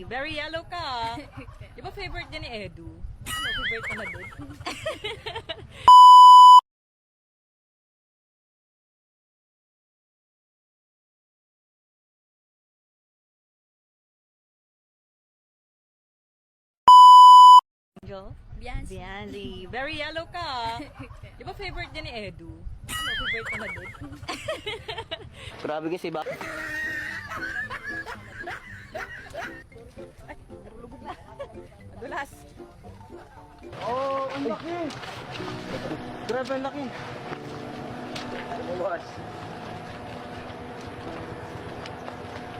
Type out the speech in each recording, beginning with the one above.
Very yellow ka. Di ba favorite niya ni Edu? Ano, favorite ka na doon? Angel? Biancy. Biancy. Very yellow ka. Di ba favorite niya ni Edu? Ano, favorite ka na doon? Grabe kasi ba? Ay, narulubog na. Madulas. Oh, ang laki! Grabe ang laki! Bukas.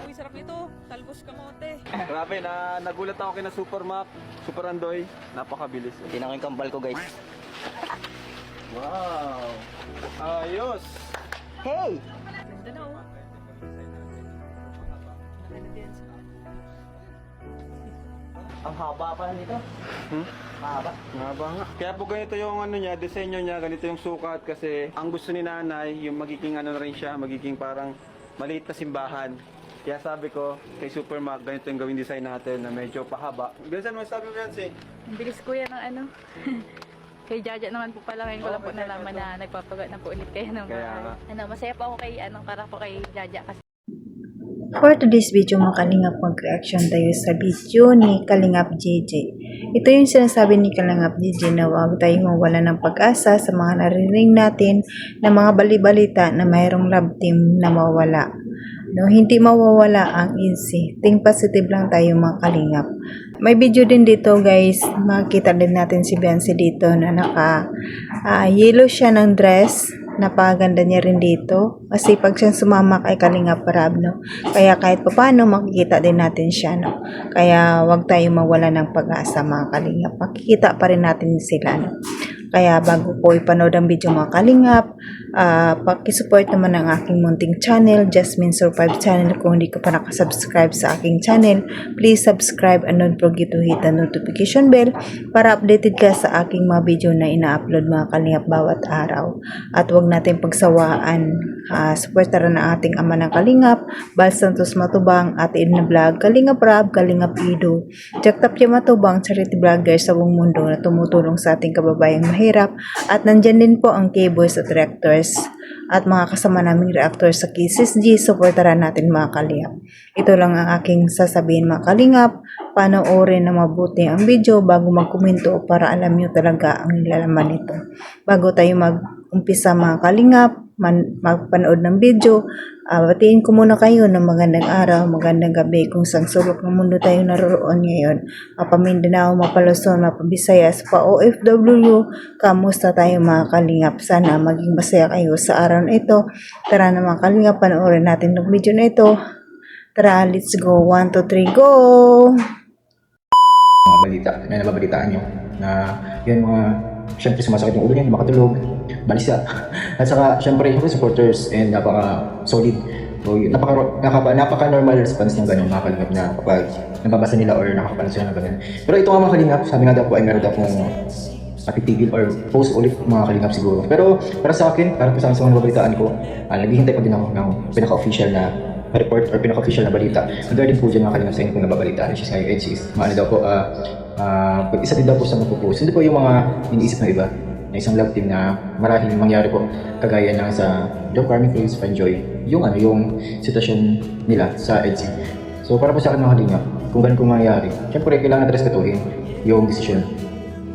Uy, sarap nito. Talbos kamote. Grabe, nagulat ako kina Supermac, Super Andoy. Napakabilis. Tingnan ko yung kambal ko, guys. Wow! Ayos! Hey! Ganda na oh. Ano din sa... Ang haba pa nito. Mahaba. Nga nga. Kaya po ganito yung ano niya, disenyo niya, ganito yung sukat kasi ang gusto ni nanay, yung magiging ano na rin siya, magiging parang maliit na simbahan. Kaya sabi ko, kay Supermac, ganito yung gawing design natin na medyo pahaba. Ganyan mo sabi mo yan, si? Ang bilis kuya ng ano. Kay Jaja naman po pala ngayon ko lang po nalaman na nagpapagat na po ulit kayo ng Kaya nga. masaya po ako kay karak po kay Jaja kasi For today's video mga Kalingap, mag-reaction tayo sa video ni Kalingap JJ. Ito yung sinasabi ni Kalingap JJ na huwag tayong mawala ng pag-asa sa mga narinig natin na mga balibalita na mayroong love team na mawala. No, hindi mawawala ang INSI. Think positive lang tayo mga Kalingap. May video din dito guys, makikita din natin si Biancy dito na naka yellow siya ng dress. Napaganda niya rin dito kasi pag siyang sumama kay Kalingap Rab, no? Kaya kahit paano makikita din natin siya, no? Kaya wag tayo mawala ng pag-asa mga Kalingap, makikita pa rin natin sila, no? Kaya bago ko ipanood ang video mga Kalingap, pakisupport naman ang aking munting channel, Jasmine Survive channel. Kung hindi ka pa nakasubscribe sa aking channel, please subscribe and don't forget to hit the notification bell para updated ka sa aking mga video na ina-upload mga Kalingap bawat araw. At huwag natin pagsawaan, supportaran ang ating ama ng Kalingap, Bal Santos Matubang, Ate Edna Vlog, Kalingap Rab, Kalingap Ido, Jack Tapia Matubang, charity vlogger sa buong mundo na tumutulong sa ating kababayang mahirap. At nandyan din po ang K-Boys at Reactors at mga kasama naming reactors sa Kisses G. Supportaran natin mga Kalingap. Ito lang ang aking sasabihin mga Kalingap. Panoorin na mabuti ang video bago magkomento para alam nyo talaga ang nilalaman nito. Bago tayo mag-umpisa mga Kalingap, magpanood ng video, batiin ko muna kayo ng magandang araw, magandang gabi kung saan sulok ng mundo tayo naroon ngayon. Mapamindanao, Mapaluzon, Mapabisayas, pa-OFW, kamusta tayo mga Kalingap? Sana maging masaya kayo sa araw na ito. Tara na mga Kalingap, panoorin natin ng video na ito. Tara, let's go. 1, 2, 3, go! Mga balita na nababalitaan nyo na yan mga syempre sumasakit yung ulo niya, makatulog, balisa at saka syempre yung supporters and napaka-solid so, napaka-normal response ng ganun mga Kalingap na kapag nababasa nila or nakakapanood sila ng ganun. Pero ito nga mga Kalingap, sabi nga daw po ay meron daw pong matitigil or post ulit mga Kalingap siguro. Pero para sa akin, para sa mga nababalitaan ko, naghihintay pa din ako ng pinaka-official na report or pinaka-official na balita. Regarding po dyan mga Kalingap sa inyo kung nababalitaan, she's ngayon is maano daw po, isa din daw po sa magpupost. Hindi po yung mga iniisip ng iba na isang love team na marahil mangyari po kagaya ng sa Joe Carmen Face, Fanjoy, yung sitwasyon nila sa EDSI. So para po sa akin mga Kalingap, kung ganun kung mangyari, syempre kailangan natin respetuhin yung desisyon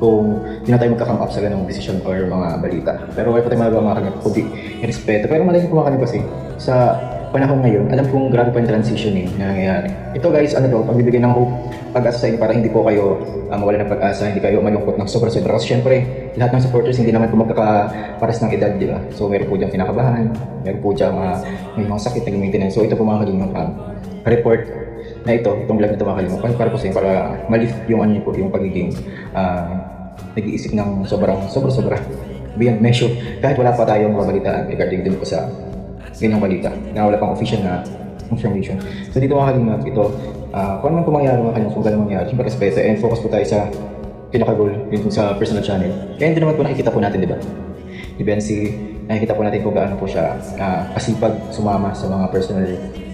kung hindi na tayo magka-come up sa ganung desisyon or mga balita. Pero wala po tayo magagawa mga Kalingap kundi i-respeto. Pero malay ko mga Kalingap kasi sa panahon ngayon, alam kong grabe pa yung transition na nangyayari. Ito guys, pagbibigay ng hope, pag-asa sa inyo para hindi po kayo mawala ng pag-asa, hindi kayo malungkot ng sobra-sobra. Kasi syempre, lahat ng supporters hindi naman po magkakaparas ng edad, di ba? So meron po diyang kinakabahan, meron po diyang may mga sakit na maintenance. So ito po mga Kalingap, report na itong vlog na ito mga Kalingap, para po sa inyo, para malift yung yung pagiging nag-iisip ng sobra-sobra beyond measure, kahit wala pa tayong mabalitaan regarding din po sa ganyang balita na wala pang official na information. So dito mga Kalingap, ito kung ano man po mangyari mga Kalingap, kung gano'n mangyari, siyempre respeto and focus po tayo sa pinaka-goal yun sa personal channel. Kaya hindi naman po nakikita po natin, di ba? Ni Biancy, nakikita po natin kung gaano po siya kasipag sumama sa mga personal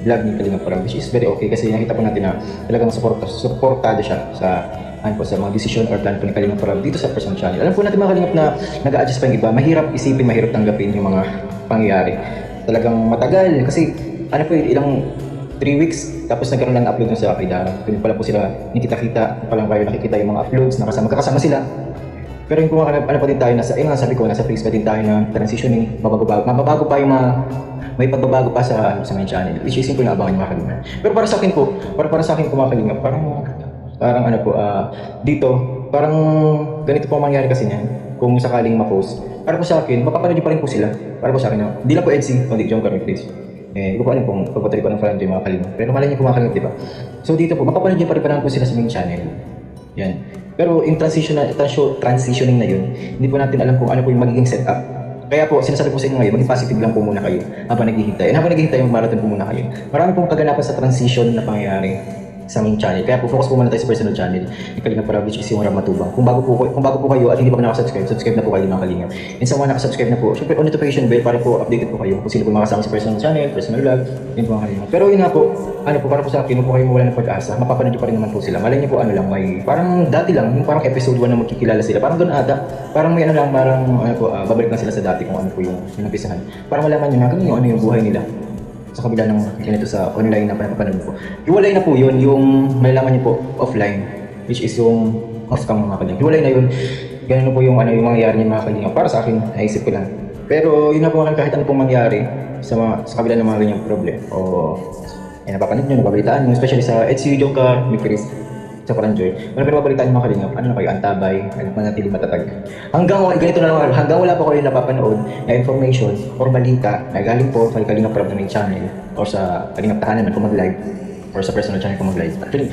vlog ni Kalinga Prab, which is very okay kasi nakita po natin na talagang supportado siya sa sa mga decision or plan po ni Kalinga Prab dito sa personal channel. Alam po natin mga Kalingap na nag-a-adjust pa yung iba, mahirap isipin, mahirap tanggapin yung mga pangyayari. Talagang matagal kasi ilang 3 weeks tapos nagkaroon lang upload sa Akida. Doon pala po sila nakita-kita, pa lang kayo nakikita yung mga uploads, magkakasama sila. Pero yung kumakanap, pa din tayo, sabi ko, nasa phase pa din tayo ng transitioning, mababago pa yung mga, may pagbabago pa sa main channel, which is simple na abangan yung mga Kalingap. Pero para sa akin po, para sa akin mga Kalingap, parang dito, parang ganito po ang mangyari kasi niyan, kung sakaling ma-post. Para po sa akin, mapapanood pa rin po sila, para po sa akin, hindi lang po EDC, kundi John Carmen please. Hindi ko po alam kung pagpatuloy ko ng fan yung mga Kalingap. Pero malay niyo po mga Kalingap, di ba? So dito po, mapapanood niyo pa rin po sila sa main channel. Yan. Pero in transitioning na yun, hindi po natin alam kung ano po yung magiging setup. Kaya po, sinasabi ko sa inyo ngayon, maging positive lang po muna kayo habang naghihintay. And habang naghihintay, mag-marathon po muna kayo. Marami pong kaganapan sa transition na pangyayari sa aming channel. Kaya po, focus po muna tayo sa personal channel ni Kalinga Prab, which is yung Rab Matubang. Kung bago po kayo at hindi pa nakasubscribe, subscribe na po kayo mga Kalingap. And sa mga nakasubscribe na po, syempre on notification bell para po updated po kayo kung sino po makasama sa personal channel, personal vlog, yun po mga Kalingap. Pero yun nga po, para po sa akin, huwag po kayo mawala ng pag-asa, mapapanood pa rin naman po sila. Malay niyo po may parang dati lang, yung parang episode 1 na magkikilala sila. Parang doon parang may babalik lang sila sa dati kung ano po yung umpisahan. Para malaman niyo na kung ano yung buhay nila sa kabila ng ganito sa online na pinapanood po. Iwalay na po yun, yung malalaman niyo po offline, which is yung off-cam mga Kalingap. Iwalay na yun, ganun po yung mangyayari niya mga Kalingap. Para sa akin, naisip ko lang. Pero yun na po kahit ano pong mangyari sa kabila ng mga ganyang problem. Napapanood nyo, nababalitaan nyo, especially sa HCU Joker, ni Chris, sa Paranjoy. Wala pero mabalitaan yung mga Kalingap, na kayo, antabay, manatili matatag. Hanggang wala po kayo napapanood na information or balita na galing po sa Kalinga Prab na main channel or sa Kalingap Tahanan na po mag-live or sa personal channel po mag-live. Actually,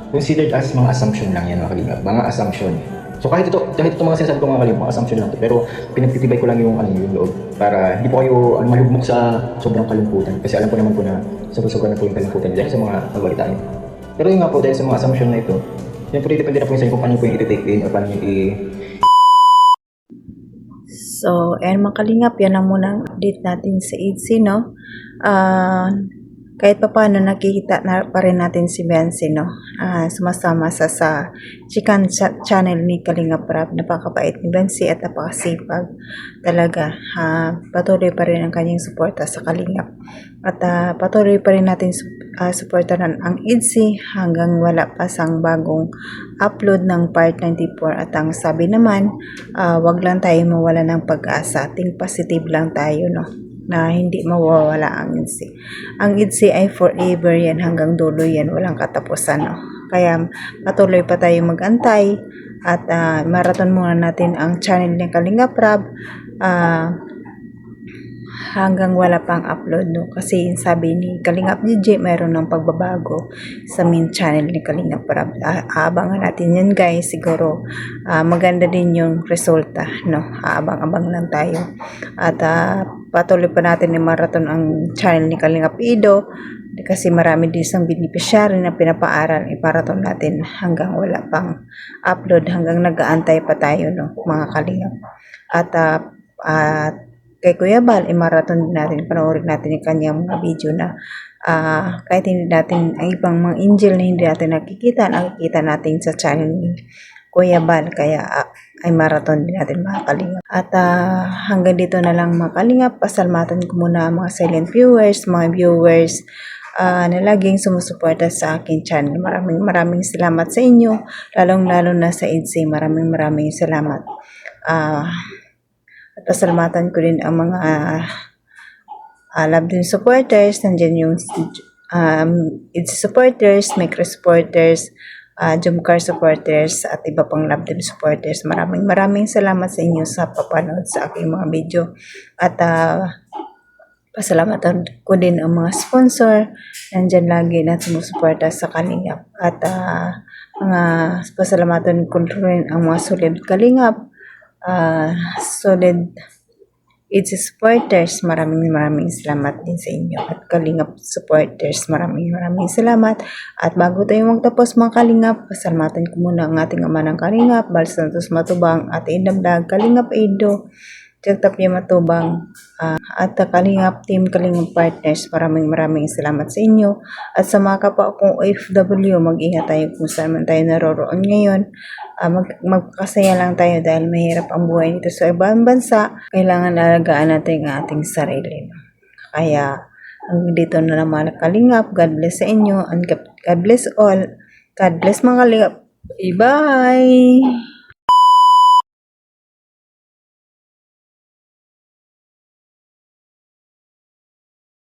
considered as mga assumption lang yan mga Kalingap, mga assumption. So kahit ito mga sinasabi ko mga Kalingap, mga assumption lang ito, pero pinagtitibay ko lang yung loob para hindi po kayo malugmok sa sobrang kalungkutan kasi alam ko naman po na sobrang na po yung kalungkutan dahil sa mga pagbalitaan niyo. Pero yun nga po, dahil sa mga assumption na ito, siyempre depende na po yung sa inyo kung paano po yung i-take in o paano yung So, mga Kalingap, yan lang muna ang update natin sa EDC, no? Kahit pa paano nakikita na pa rin natin si Bensi, no? Sumasama sa chicken channel ni Kalinga Prab. Napakabait ni Bensi at napakasipag talaga. Patuloy pa rin ang kanyang suporta sa Kalingap. At patuloy pa rin natin suportahan ang EDC hanggang wala pa sang bagong upload ng part 94. At ang sabi naman, wag lang tayo mawala ng pag-asa. Think positive lang tayo, no? Na hindi mawawala ang EDC. Ang EDC ay forever yan, hanggang dulo yan, walang katapusan, no? Kaya patuloy pa tayo mag-antay at marathon muna natin ang channel ng Kalinga Prab hanggang wala pang upload, no? Kasi sabi ni Kalingap DJ, mayroon ng pagbabago sa main channel ni Kalinga Prab. Aabangan natin yan guys, siguro maganda din yung resulta, no? Aabang-abang lang tayo at patuloy pa natin ni marathon ang channel ni Kalingap Ido kasi marami din isang beneficiary na pinapaaral. Iparaton natin hanggang wala pang upload, hanggang nag-aantay pa tayo, no, mga Kalingap. At kay Kuya Bal, marathon din natin, panoorin natin yung kanyang mga video na kahit hindi natin ang ibang mga angel na hindi natin nakikita natin sa channel ni Kuya Bal. Kaya ay marathon din natin mga Kalingap. At hanggang dito na lang mga Kalingap. Pasalamatan ko muna mga silent viewers, mga viewers na laging sumusuporta sa akin channel. Maraming salamat sa inyo, lalong-lalo na sa EDC. Maraming salamat. At pasalamatan ko din ang mga love din supporters. Nandiyan yung EDC supporters, micro supporters, Jumcar supporters at iba pang love din supporters. Maraming salamat sa inyo sa papanood sa aking mga video. At pasalamatan ko din ang mga sponsor. Nandyan lagi na sumusuporta sa Kalingap. At mga pasalamatan ko rin ang mga solid Kalingap, solid EDC supporters. Maraming salamat din sa inyo. At Kalingap supporters, maraming salamat. At bago tayo magtapos mga Kalingap, pasalamatan ko muna ang ating ama ng Kalingap, Bal Santos Matubang, at Indang Dag, Kalingap Edo, Tapia Matubang, at Kalingap Team, Kalingap Partners. Maraming salamat sa inyo. At sa mga kapwa kong OFW, mag-ingat tayo kung saan man tayo naroroon ngayon. Magpakasaya lang tayo dahil mahirap ang buhay nito sa ibang bansa. Kailangan alagaan natin ang ating sarili. Kaya, hanggang dito na lang mga Kalingap. God bless sa inyo and God bless all. God bless mga Kalingap. Bye!